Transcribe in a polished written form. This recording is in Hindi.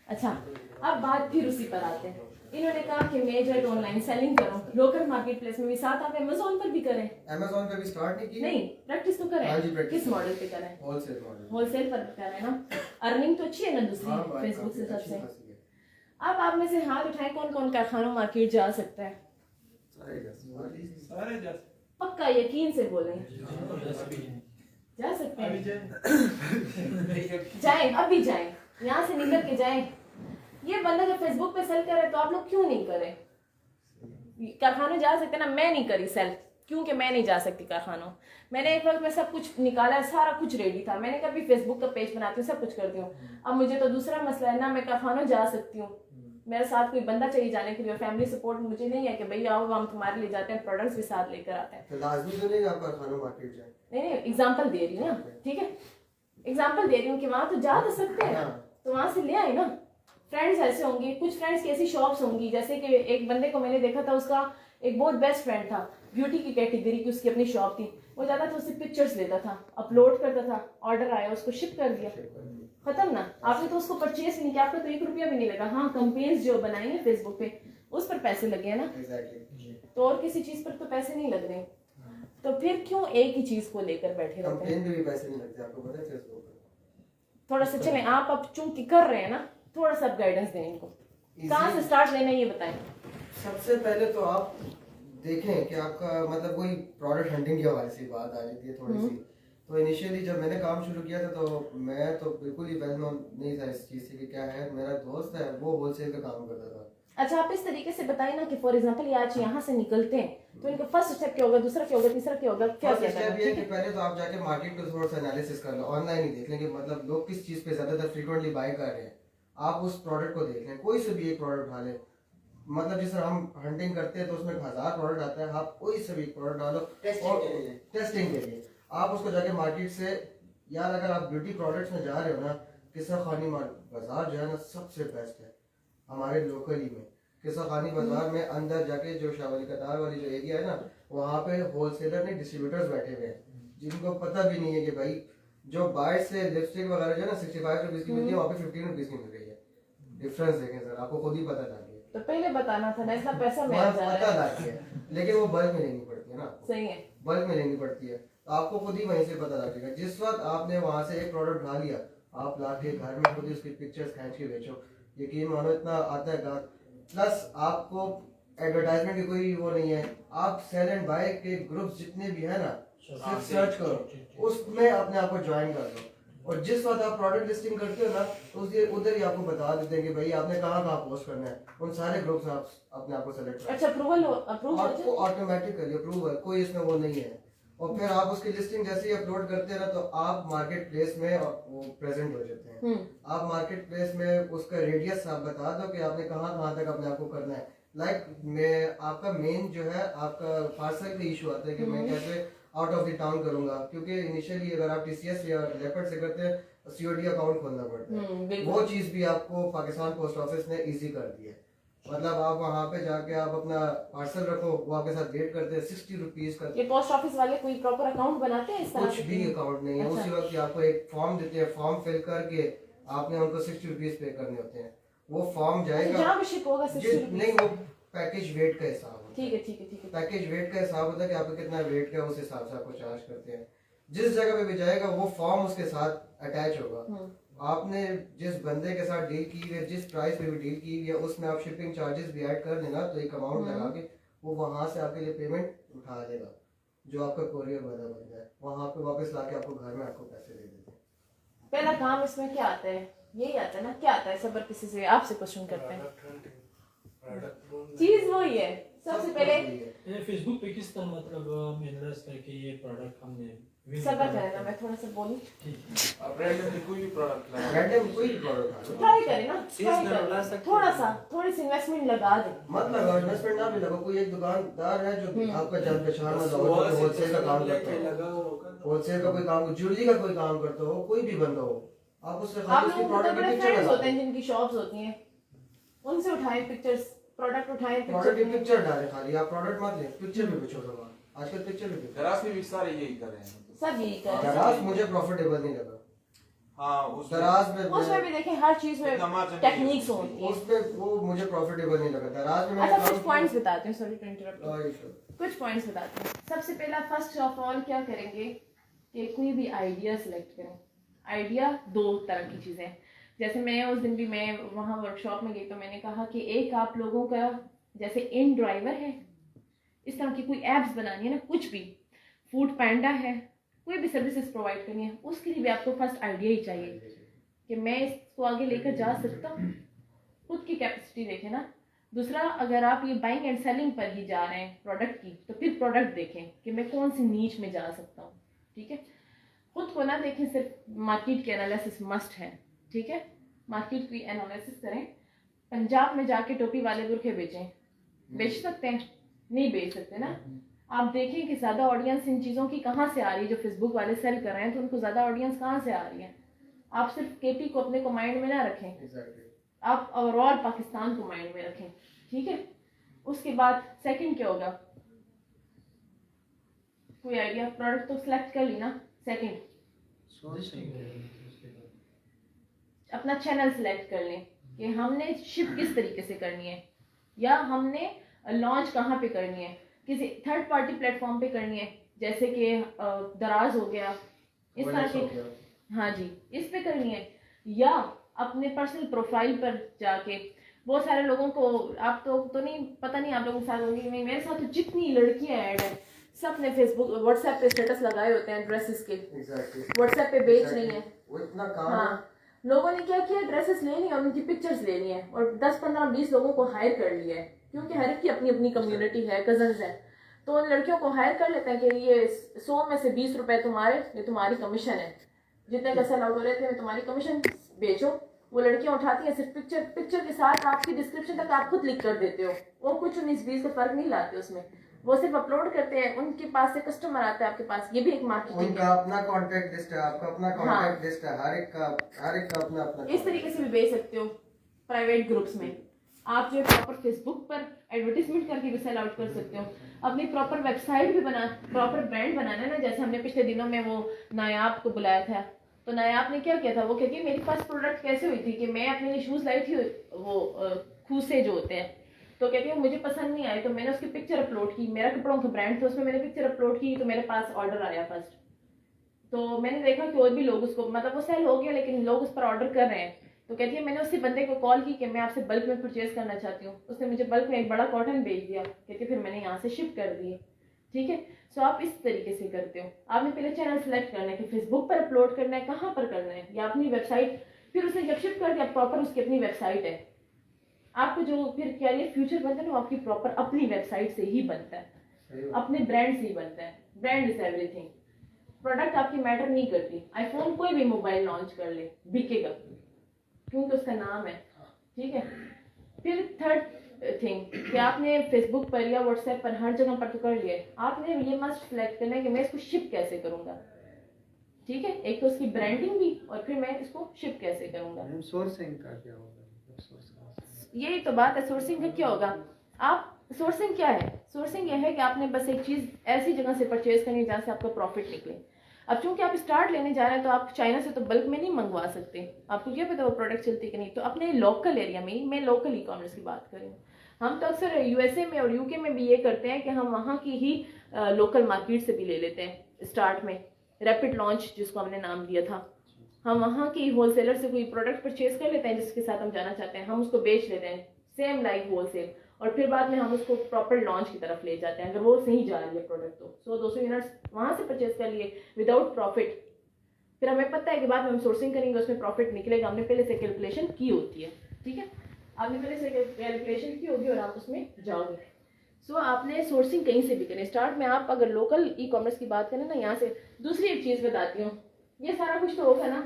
अच्छा, अब बात फिर उसी पर आते हैं। इन्होंने कहा कि मैं जो है ऑनलाइन सेलिंग करूं, लोकल मार्केट प्लेस में भी, साथ आप अमेज़न पर भी करें। अमेज़न पे भी स्टार्ट नहीं की? नहीं, प्रैक्टिस तो करें। हाँ जी, प्रैक्टिस किस मॉडल पे करें? Wholesale model. होलसेल पर करें ना, अर्निंग तो अच्छी है ना दूसरी, हाँ, फेसबुक से सबसे। अच्छी है। अब आप में से हाथ उठाएं, कौन कौन कारखानों मार्केट जा सकता है? सारे जा पक्का यकीन से बोलें। जा सकते हैं। जाएं, अभी जाएं, यहाँ से निकल के जाएं। ये बंदा जब फेसबुक पे सेल करे तो आप लोग क्यों नहीं करें? कारखानों जा सकते ना, मैं नहीं करी सेल क्योंकि मैं नहीं जा सकती कारखानों। मैंने एक वक्त में सब कुछ निकाला, सारा कुछ रेडी था, मैंने कभी फेसबुक का पेज बनाती हूँ, सब कुछ करती हूँ। अब मुझे तो दूसरा मसला है ना, मैं कारखानों जा सकती हूँ, मेरे साथ कोई बंदा चाहिए जाने के लिए, फैमिली सपोर्ट मुझे नहीं है कि भैया आओ हम तुम्हारे लिए जाते हैं, प्रोडक्ट्स भी साथ लेकर आते हैं। तो लाजमी तो नहीं आप कारखानों मार्केट जाए। नहीं, एग्जांपल दे रही हूँ ना, ठीक है, एग्जांपल दे रही हूँ कि वहाँ तो जा तो सकते हैं, तो वहाँ से ले आए ना। फ्रेंड्स ऐसे होंगे, कुछ फ्रेंड्स की ऐसी शॉप्स होंगी, जैसे कि एक बंदे को मैंने देखा था, उसका एक बहुत बेस्ट फ्रेंड था, ब्यूटी की कैटेगरी की उसकी अपनी शॉप थी। वो जाता था, उससे पिक्चर्स लेता था, अपलोड करता था, ऑर्डर आया, उसको शिप कर दिया, खत्म ना। आपने तो उसको परचेज नहीं किया, आपका तो 1 रुपया भी नहीं लगा। हाँ, कंपेन्स जो बनाई है फेसबुक पे, उस पर पैसे लगे हैं ना, तो और किसी चीज पर तो पैसे नहीं लग रहे। तो फिर क्यों एक ही चीज को लेकर बैठे रहते हैं? कंपेन पे भी पैसे नहीं लगते, आपको पता है फेसबुक पे। थोड़ा सा चलें, आप अब चूंकि कर रहे हैं ना, थोड़ा सा गाइडेंस दें इनको, कहाँ से स्टार्ट लेना है ये बताएं। सबसे पहले तो आप देखें कि आपका मतलब कोई प्रोडक्ट हंटिंग के हवाले से बात आ जाती है थोड़ी सी। तो इनिशियली जब मैंने काम शुरू किया था तो मैं तो बिल्कुल ही वेल नोन नहीं था इस चीज़ से कि क्या है। मेरा दोस्त है वो होलसेल का काम करता था। अच्छा, आप इस तरीके से बताइए ना कि फॉर एग्जांपल ये आज यहाँ से निकलते हैं तो इनका फर्स्ट स्टेप क्या होगा, दूसरा क्या होगा, तीसरा क्या होगा, क्या फर्स्ट स्टेप ये है कि पहले तो आप जाके मार्केट को थोड़ा सा एनालिसिस कर लो, ऑनलाइन ही देख लें कि मतलब लोग किस चीज़ पे ज़्यादातर फ्रीक्वेंटली बाय कर रहे हैं। आप उस प्रोडक्ट को देख लें, कोई से भी एक प्रोडक्ट उठा लें। मतलब जिस तरह हम हंटिंग करते हैं तो उसमें 1000 प्रोडक्ट आता है, आप कोई से भी प्रोडक्ट डालो टेस्टिंग के लिए। आप उसको जाके मार्केट से, यार अगर आप ब्यूटी प्रोडक्ट्स में जा रहे हो ना, किस्सा खानी बाजार जो है ना सबसे बेस्ट है हमारे लोकली में। किस्सा खानी बाजार में अंदर जाके जो शाह कतार वाली जो एरिया है ना, वहाँ पे होलसेलर ने डिस्ट्रीब्यूटर्स बैठे हुए हैं जिनको पता भी नहीं है कि भाई जो बाहर से लिपस्टिक वगैरह जो है ना 65 रुपीज की मिलती है, वहाँ पे 15 रुपीज की मिल रही है। डिफरेंस देखें सर, आपको खुद ही पता लग गया। तो पहले बताना था ना, इतना पैसा मैं पता लग गया, लेकिन वो बल्क में लेनी पड़ती है ना। सही है, बल्क में लेनी पड़ती है, तो आपको खुद ही वहीं से पता लग जाएगा। जिस वक्त आपने वहां से एक प्रोडक्ट उठा लिया, आप लाके घर में खुद ही उसकी पिक्चर्स खींच के बेचो, यकीन मानो इतना आता है गाहक। प्लस आपको एडवर्टाइजमेंट की कोई वो नहीं है। आप सेल एंड बाय के ग्रुप्स जितने भी है ना, सिर्फ सर्च करो, उसमें अपने आप को ज्वाइन कर लो। और जिस वक्त आप प्रोडक्ट लिस्टिंग करते हो ना, तो उधर ही आपको बता देते हैं कि भाई आपने कहाँ कहाँ पोस्ट करना है। उन सारे ग्रुप्स में आप अपने आप को सेलेक्ट करो। अच्छा, अप्रूवल आपको ऑटोमेटिकली अप्रूवल, कोई इसमें वो नहीं है। और फिर आप उसकी लिस्टिंग जैसे ही अपलोड करते हैं ना, तो आप मार्केट प्लेस में वो प्रेजेंट हो जाते हैं। आप मार्केट प्लेस में उसका रेडियस आप बता दो कि आपने कहाँ कहाँ तक अपने आप को करना है। लाइक मैं आपका मेन जो है आपका पार्सल का इशू आता है कि मैं कैसे आउट ऑफ द टाउन करूंगा, क्योंकि इनिशियली अगर आप टीसीएस या लेपर्ड से करते हैं सीओडी अकाउंट खोलना पड़ता है। वो चीज भी आपको पाकिस्तान पोस्ट ऑफिस ने इजी कर दी है। मतलब आप वहाँ पे जाके आप अपना पार्सल रखो, वो आपके साथ वेट करते हैं 60 रुपीज का। ये पोस्ट ऑफिस वाले कोई प्रॉपर अकाउंट बनाते हैं इस तरह? कुछ भी अकाउंट नहीं है। अच्छा। उसी वक्त आपको एक फॉर्म देते हैं, फॉर्म फिल करके आपने उनको 60 रुपीज पे करने होते हैं। वो फॉर्म जाएगा, जहाँ भी शिप होगा 60 रुपीज? नहीं, वो पैकेज वेट का हिसाब होता है। ठीक है, ठीक है, ठीक है। पैकेज वेट का हिसाब होता है कि आपको कितना वेट का, उस हिसाब से आपको चार्ज करते हैं। जिस जगह पे भी जाएगा वो फॉर्म उसके साथ अटैच होगा। आपने जिस बंदे के साथ डील की है, जिस प्राइस पे भी डील की है, उसमें आप शिपिंग चार्जेस भी ऐड कर देना, तो एक अमाउंट लगा के वो वहां से आपके लिए पेमेंट उठा देगा, जो आपका कोरियर वाला बन जाए, वहां पे वापस लाके आपको घर में आपको पैसे दे देते हैं। पहला काम इसमें क्या आता है? यही आता है ना, क्या आता है? सबर किसी से आपसे क्वेश्चन करते हैं, चीज वही है सबसे पहले। ये फेसबुक पे किस तरह मतलब मिलस है कि ये प्रोडक्ट हमने सबर करें, मैं थोड़ा सा बोलूं। आप रैंडमली कोई भी प्रोडक्ट लगा, रैंडम कोई भी प्रोडक्ट ट्राई करें ना, थोड़ा सा थोड़ी सी इन्वेस्टमेंट लगा दे। मत लगाओ, इन्वेस्टमेंट ना भी लगाओ। कोई एक दुकानदार है जो आपका जान पहचान में होलसेल का काम करता है, होलसेल का कोई काम, ज्वेलरी का कोई काम करता हो, कोई भी बंदा हो, आप उससे आप लोगों को बड़े फ्रेंड्स होते हैं जिनकी शॉप्स होती हैं, उनसे उठाएं पिक्चर्स, प्रोडक्ट उठाएं, प्रोडक्ट की पिक्चर डालें। खाली आप प्रोडक्ट मत लें, पिक्चर भी छोड़ो। आजकल पिक्चर भी दराज में भी सारे यही कर रहे हैं। सब यही कर रहे हैं। दराज मुझे प्रॉफिटेबल नहीं लगा। हाँ उसमें दराज में उसमें भी देखें हर चीज में इतना मार्जिन टेक्निक्स होती है। उसमें वो मुझे प्रॉफिटेबल नहीं लगा। दराज में अच्छा मैंने कुछ पॉइंट्स बताती हूँ, सॉरी टू इंटरप्ट, काम कुछ पॉइंट्स बताती हूँ। सबसे पहला फर्स्ट ऑफ ऑल क्या करेंगे कि कोई भी आइडिया सेलेक्ट करें। आइडिया दो तरह की चीज़ें, जैसे मैं उस दिन भी मैं वहाँ वर्कशॉप में गई तो मैंने कहा कि एक आप लोगों का जैसे इन ड्राइवर है, इस तरह की कोई एप्स बनानी है ना, कुछ भी फूड पैंडा है, कोई भी सर्विसेज प्रोवाइड करनी है, उसके लिए भी आपको फर्स्ट आइडिया ही चाहिए कि मैं इसको आगे लेकर जा सकता हूँ। खुद की कैपेसिटी देखें ना। दूसरा, अगर आप ये बाइंग एंड सेलिंग पर ही जा रहे हैं प्रोडक्ट की, तो फिर प्रोडक्ट देखें कि मैं कौन सी नीच में जा सकता हूँ। ठीक है, खुद को ना देखें, सिर्फ मार्केट की एनालिसिस मस्ट है। ठीक है, मार्केट की एनालिसिस करें। पंजाब में जाके टोपी वाले बुरखे बेचें, बेच सकते हैं? नहीं बेच सकते ना। आप देखें कि ज़्यादा ऑडियंस इन चीज़ों की कहाँ से आ रही है। जो फेसबुक वाले सेल कर रहे हैं तो उनको ज़्यादा ऑडियंस कहाँ से आ रही है। आप सिर्फ केपी को अपने को माइंड में ना रखें, आप ओवरऑल पाकिस्तान को माइंड में रखें। ठीक है, उसके बाद सेकंड क्या होगा, कोई आइडिया, प्रोडक्ट तो सिलेक्ट कर ली ना। सेकंड अपना चैनल सिलेक्ट कर लें कि हमने शिप किस तरीके से करनी है, या हमने लॉन्च कहाँ पे करनी है, किसी थर्ड पार्टी प्लेटफॉर्म पे करनी है, जैसे कि दराज हो गया, इस तरह के, हाँ जी, इस पे करनी है, या अपने पर्सनल प्रोफाइल पर जाके। बहुत सारे लोगों को, आप तो नहीं पता, नहीं आप लोगों के साथ होंगी, मेरे साथ तो जितनी लड़कियां ऐड हैं सब ने फेसबुक व्हाट्सएप पे स्टेटस लगाए होते हैं ड्रेसेस के, व्हाट्सएप पे बेच रही हैं। वो इतना काम हाँ, लोगों ने क्या किया, ड्रेसेस लेनी है और उनकी पिक्चर्स लेनी है और 10-15-20 लोगों को हायर कर लिया है, क्योंकि हर एक की अपनी अपनी कम्युनिटी है, कजन्स है, तो उन लड़कियों को हायर कर लेते हैं कि ये 100 में से 20 रुपए तुम्हारे, ये तुम्हारी कमीशन है, जितने का सेल आउट हो रहे थे तुम्हारी कमीशन, बेचो। वो लड़कियां उठाती हैं, सिर्फ पिक्चर के साथ आपकी डिस्क्रिप्शन तक आप खुद लिख कर देते हो। वो कुछ 19-20 का फर्क नहीं लाते उसमें, वो सिर्फ अपलोड करते हैं, उनके पास से कस्टमर आता है आपके पास। ये भी एक मार्केटिंग है। उनका अपना कॉन्टैक्ट लिस्ट है, आपका अपना कॉन्टैक्ट लिस्ट है, हर एक का अपना अपना। इस तरीके से भी बेच सकते हो। प्राइवेट ग्रुप्स में आप जो प्रॉपर फेसबुक पर एडवर्टीजमेंट करके भी सेल आउट कर सकते हो। अपनी प्रॉपर वेबसाइट भी बना, प्रॉपर ब्रांड बनाना है ना। जैसे हमने पिछले दिनों में वो नायाब को बुलाया था, तो नायाब ने क्या किया था, वो कहती है मेरी फर्स्ट प्रोडक्ट कैसे हुई थी कि मैं अपने लिए शूज़ लाई थी, वो खूसे जो होते हैं, तो कहती है मुझे पसंद नहीं आए, तो मैंने उसकी पिक्चर अपलोड की। मेरा कपड़ों का ब्रांड था, उसमें मैंने पिक्चर अपलोड की, तो मेरे पास ऑर्डर आया फर्स्ट। तो मैंने देखा कि और भी लोग उसको, मतलब वो सेल हो गया लेकिन लोग उस पर ऑर्डर कर रहे हैं। तो कहती है मैंने उसी बंदे को कॉल की कि मैं आपसे बल्क में परचेज करना चाहती हूँ। उसने मुझे बल्क में एक बड़ा कॉटन भेज दिया, कहती फिर मैंने यहाँ से शिप कर दिए। ठीक है, सो आप इस तरीके से करते हो। आपने पहले चैनल सेलेक्ट करना है कि फेसबुक पर अपलोड करना है, कहाँ पर करना है, या अपनी वेबसाइट। फिर उसे जब शिप कर दिया, प्रॉपर उसकी अपनी वेबसाइट है। आपको जो फिर क्या ये फ्यूचर बनता है ना, वो आपकी प्रॉपर अपनी वेबसाइट से ही बनता है, अपने ब्रांड से ही बनता है। Brand is everything. प्रोडक्ट आपकी मैटर नहीं करती। आईफोन कोई भी मोबाइल लॉन्च कर ले, बिकेगा, क्योंकि उसका नाम है। ठीक है, फिर थर्ड थिंग कि आपने फेसबुक पर या व्हाट्सएप पर हर जगह पर तो कर लिया, आपने ये मस्ट सिलेक्ट करना है कि मैं इसको शिप कैसे करूंगा। ठीक है, एक तो उसकी ब्रांडिंग भी, और फिर मैं इसको शिप कैसे करूंगा। सोर्सिंग का क्या होगा? यही तो बात है, सोर्सिंग का क्या होगा। आप सोर्सिंग क्या है, सोर्सिंग यह है कि आपने बस एक चीज़ ऐसी जगह से परचेज करनी है जहाँ से आपका प्रॉफिट निकले। अब चूंकि आप स्टार्ट लेने जा रहे हैं तो आप चाइना से तो बल्क में नहीं मंगवा सकते, आपको क्या पता वो प्रोडक्ट चलती कि नहीं। तो अपने लोकल एरिया में ही, मैं लोकल ई कॉमर्स की बात कर रही हूँ। हम तो अक्सर यूएसए में और यूके में भी ये करते हैं कि हम वहाँ की ही लोकल मार्केट से भी ले लेते हैं। स्टार्ट में रैपिड लॉन्च जिसको हमने नाम दिया था, हम वहाँ की होलसेलर से कोई प्रोडक्ट परचेज कर लेते हैं जिसके साथ हम जाना चाहते हैं, हम उसको बेच लेते हैं सेम लाइक होलसेल, और फिर बाद में हम उसको प्रॉपर लॉन्च की तरफ ले जाते हैं। अगर वो सही जा रही है प्रोडक्ट तो 100-200 यूनिट्स वहाँ से परचेज कर लिए विदाउट प्रॉफिट। फिर हमें पता है कि बाद में हम सोर्सिंग करेंगे उसमें प्रॉफिट निकलेगा, हमने पहले से कैलकुलेशन की होती है। ठीक है, आपने पहले से कैलकुलेशन की होगी और आप उसमें जाओगे। सो आपने सोर्सिंग कहीं से भी करें। स्टार्ट में आप अगर लोकल ई कॉमर्स की बात करें ना, यहाँ से दूसरी एक चीज़ बताती हूँ, ये सारा कुछ तो होगा ना,